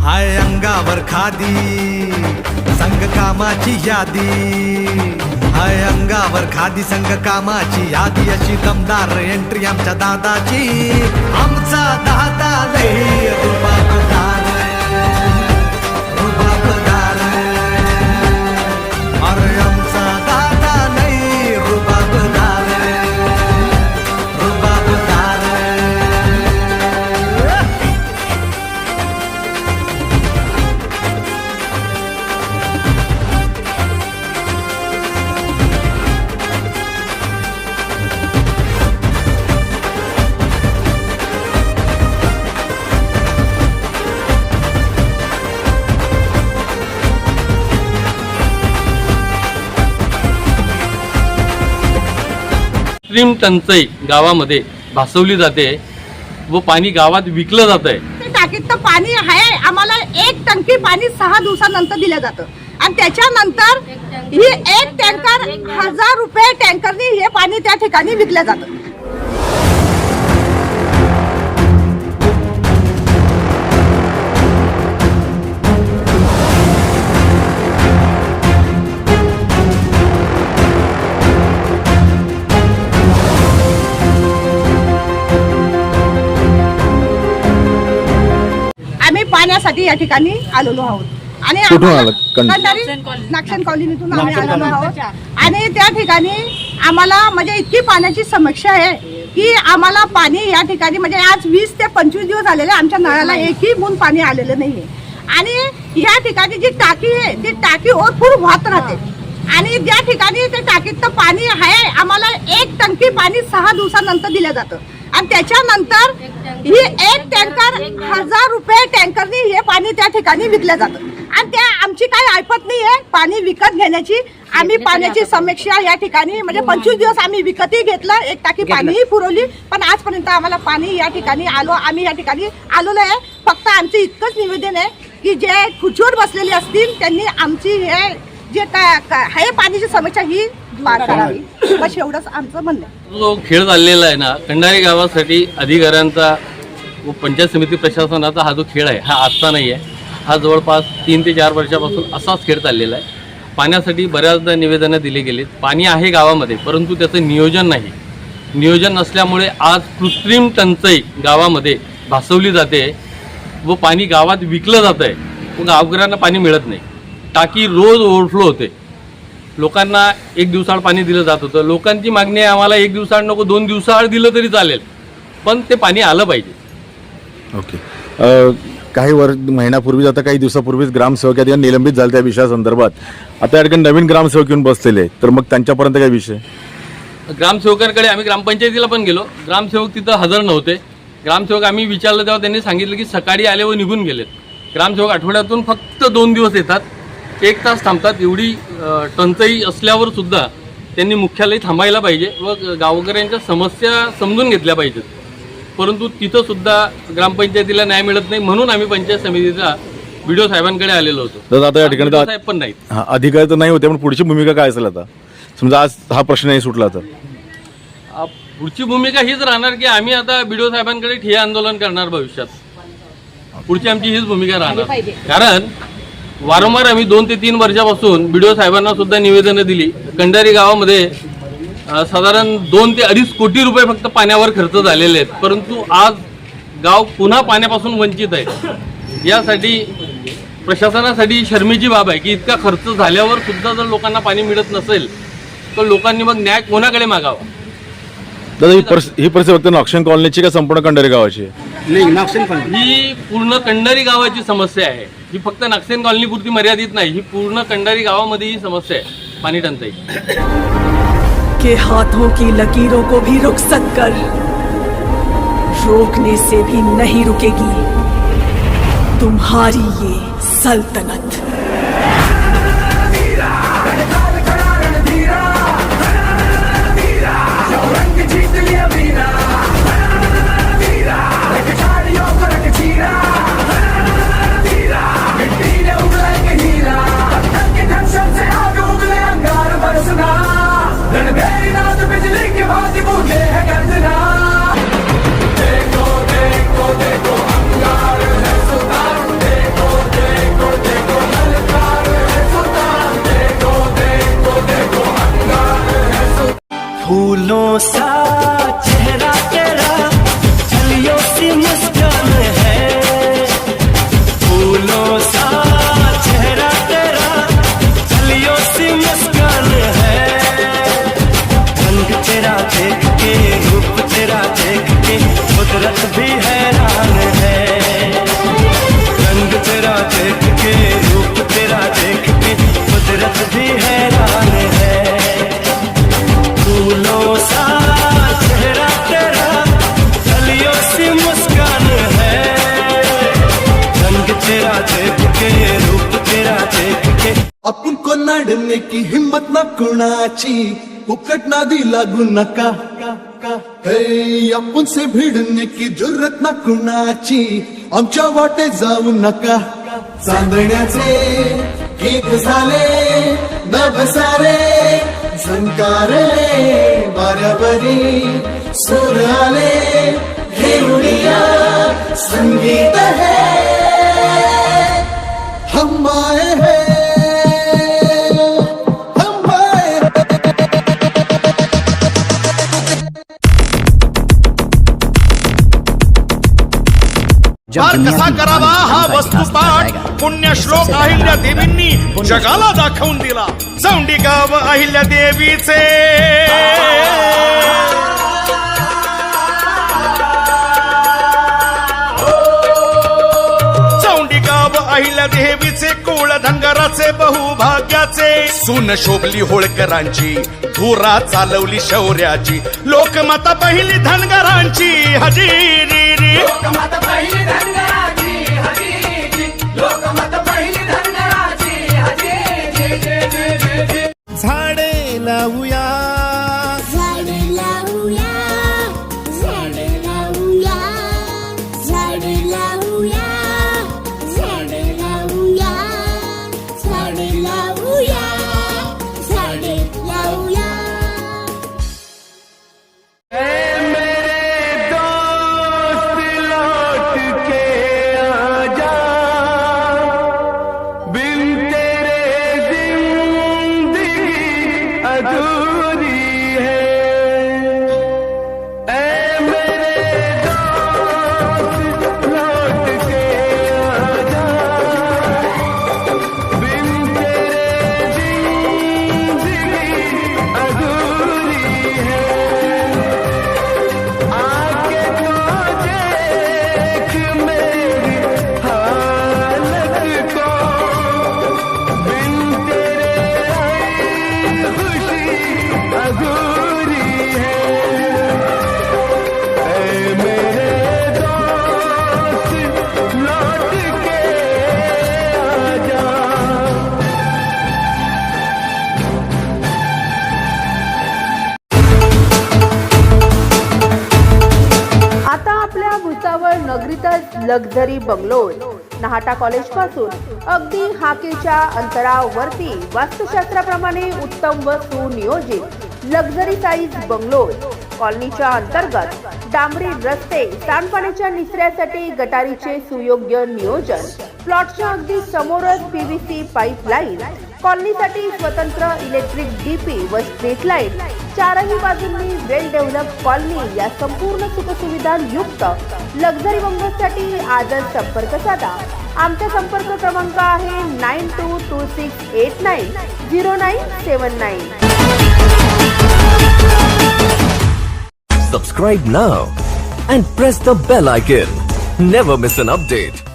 हाय अंगावर खादी संग कामाची यादी, हाय अंगावर खादी संग कामाची यादी, अशी दमदार एंट्री आमच्या दादाची. आमचा दादा लई रुबाबदार, रुबाबदार, अरे आमचा दादा लई रुबाबदार, रुबाबदार. कृत्रिम टंचाई गावामध्ये भासवली जाते व पाणी गावात विकलं जात आहे. टाकीत तर पाणी आहे, आम्हाला 1 टंकी पाणी 6 दिवसानंतर दिलं जातं आणि त्याच्यानंतर ही 1 टँकर 1000 रुपये टँकरनी हे पाणी त्या ठिकाणी विकलं जातं. आम्ही पाण्यासाठी या ठिकाणी आलेलो आहोत आणि नागसेन कॉलनीतून आम्ही आलेलो आहोत आणि त्या ठिकाणी आम्हाला म्हणजे इतकी पाण्याची समस्या आहे की आम्हाला पाणी या ठिकाणी म्हणजे आज 20 ते 25 दिवस झालेले आमच्या नळाला एकही बूंद पाणी आलेलं नाहीये आणि या ठिकाणी जी टाकी आहे ती टाकी ओरफूर वाहत राहते आणि ज्या ठिकाणी त्या टाकीत तर पाणी आहे, आम्हाला 1 टंकी पाणी 6 दिवसानंतर दिलं जातं आणि त्याच्यानंतर ही 1 टँकर 1000 रुपये टँकरनी हे पाणी त्या ठिकाणी विकलं जातं आणि त्या आमची काही ऐपत नाही आहे पाणी विकत घेण्याची. आम्ही पाण्याची समस्या या ठिकाणी म्हणजे 25 दिवस आम्ही विकतही घेतलं, 1 टाकी पाणीही पुरवली, पण आजपर्यंत आम्हाला पाणी या ठिकाणी आम्ही या ठिकाणी आलेलो आहे. फक्त आमचं इतकंच निवेदन आहे की जे खुर्चीवर बसलेले असतील त्यांनी आमची हे जे आहे पाण्याची समस्या ही पार करावी, बस एवढंच आमचं म्हणणं आहे. जो खेळ चाललेला आहे ना कंडारी गावासाठी अधिकाऱ्यांचा व पंचायत समिती प्रशासनाचा हा जो खेळ आहे हा आजचा नाही आहे. हा जवळपास 3 ते 4 वर्षापासून असाच खेळ चाललेला आहे. पाण्यासाठी बऱ्याचदा निवेदनं दिली गेलीत. पाणी आहे गावामध्ये परंतु त्याचं नियोजन नाही. नियोजन नसल्यामुळे आज कृत्रिम टंचाई गावामध्ये भासवली जाते व पाणी गावात विकलं जात आहे व गावकऱ्यांना पाणी मिळत नाही. टाकी रोज ओव्हरफ्लो होते. लोकांना 1 दिवसाआड पाणी दिलं जात होतं. लोकांची मागणी आहे आम्हाला 1 दिवसाआड नको 2 दिवसाआड दिलं तरी चालेल पण ते पाणी आलं पाहिजे. ओके. काही महिन्यापूर्वीच आता काही दिवसापूर्वीच ग्रामसेवक या ठिकाणी निलंबित झाले त्या विषयासंदर्भात. आता या ठिकाणी नवीन ग्रामसेवक येऊन बसलेले तर मग त्यांच्यापर्यंत काय विषय? ग्रामसेवकांकडे आम्ही ग्रामपंचायतीला पण गेलो. ग्रामसेवक तिथं हजर नव्हते. ग्रामसेवक आम्ही विचारलं तेव्हा त्यांनी सांगितलं की सकाळी आले व निघून गेलेत. ग्रामसेवक आठवड्यातून फक्त 2 दिवस येतात, 1 तास थांबतात. एवढी टंचाई असल्यावर सुद्धा त्यांनी मुख्यालय थांबायला पाहिजे व गावकऱ्यांच्या समस्या समजून घेतल्या पाहिजेत. परंतु तिथं सुद्धा ग्रामपंचायतीला न्याय मिळत नाही म्हणून आम्ही पंचायत समितीचा BDO साहेबांकडे आलेलो होतो. तर आता या ठिकाणी साहेब पण नाहीत. अधिकारी तर नाही होते पण पुढची भूमिका काय असेल आता समजा आज हा प्रश्न नाही सुटला तर? पुढची भूमिका हीच राहणार की आम्ही आता BDO साहेबांकडे ठिय्या आंदोलन करणार भविष्यात. पुढची आमची हीच भूमिका राहणार. कारण वारंवार आम्ही 2 ते 3 वर्षापासून BDO साहेबांना सुद्धा निवेदनं दिली. कंडारी गावामध्ये साधारण 2 ते 2.5 कोटी रुपये फक्त पाण्यावर खर्च झालेले आहेत परंतु आज गाव पुन्हा पाण्यापासून वंचित आहे. यासाठी प्रशासनासाठी शर्मेची बाब आहे की इतका खर्च झाल्यावर सुद्धा जर लोकांना पाणी मिळत नसेल तर लोकांनी मग न्याय कोणाकडे मागावा? दादा ही परिस्थिती फक्त नागसेन कॉलनीची का संपूर्ण कंडारी गावाची? ही पूर्ण कंडारी गावाची समस्या आहे. ही फक्त नागसेन कॉलनी पुरती मर्यादित नाही, ही पूर्ण कंडारी गावामध्ये ही समस्या आहे पाणी टंचाई. के हाथों की लकीरों को भी रुखसत कर रोकने से भी नहीं रुकेगी तुम्हारी ये सल्तनत. आपण कोणाडणे की हिम्मत ना कुणाची फुकट नादी लागू नका हे आपण से भिडणे की जुरत ना कुणाची आमच्या वाटे जाऊ नका चांदण्याचे गीत झाले नभसारे झंकारले वाऱ्यावरी सूर आले घेऊया संगीत है हम आए हैं हम आए पार कसा करावा हा वस्तुपाठ पुण्य श्लोक अहिल्या देवींनी जगाला दाखवून दिला चौंडी गाव अहिल्या देवीचे चौंडी गाव अहिल्या देवीचे कुळ धनगराचे बहुभाग्याचे सून शोभली होळकरांची धुरा चालवली शौर्याची लोकमाता पहिली धनगरांची हजेरी लोकमाता पहिली धनगराची हजेरी लोकमाता पहिली धनगराची हजेरी झाडे लावूया झाडे लावूया झाडे लावूया झाडे लावूया झाडे लावूया झाडे लावूया झाडे लावूया नगरीतच लक्झरी बंगलोज नाहाटा कॉलेज पासून अगदी हाकेच्या अंतरावरती वास्तुशास्त्राप्रमाणे उत्तम व सुनियोजित लक्झरी साईज बंगलोज कॉलनीच्या अंतर्गत डांबरी रस्ते सांडपाण्याच्या निचऱ्यासाठी गटारीचे सुयोग्य नियोजन प्लॉटच्या अगदी समोरच पीव्हीसी पाईपलाईन कॉलनीसाठी स्वतंत्र इलेक्ट्रिक डीपी व स्ट्रीट लाईट चारही बाजूंनी वेल डेव्हलप कॉलनी या संपूर्ण सुखसुविधा युक्त लक्झरी बंगलोजसाठी आजच संपर्क साधा आमचा संपर्क क्रमांक आहे 9226890979 Subscribe now and press the bell icon. Never miss an update.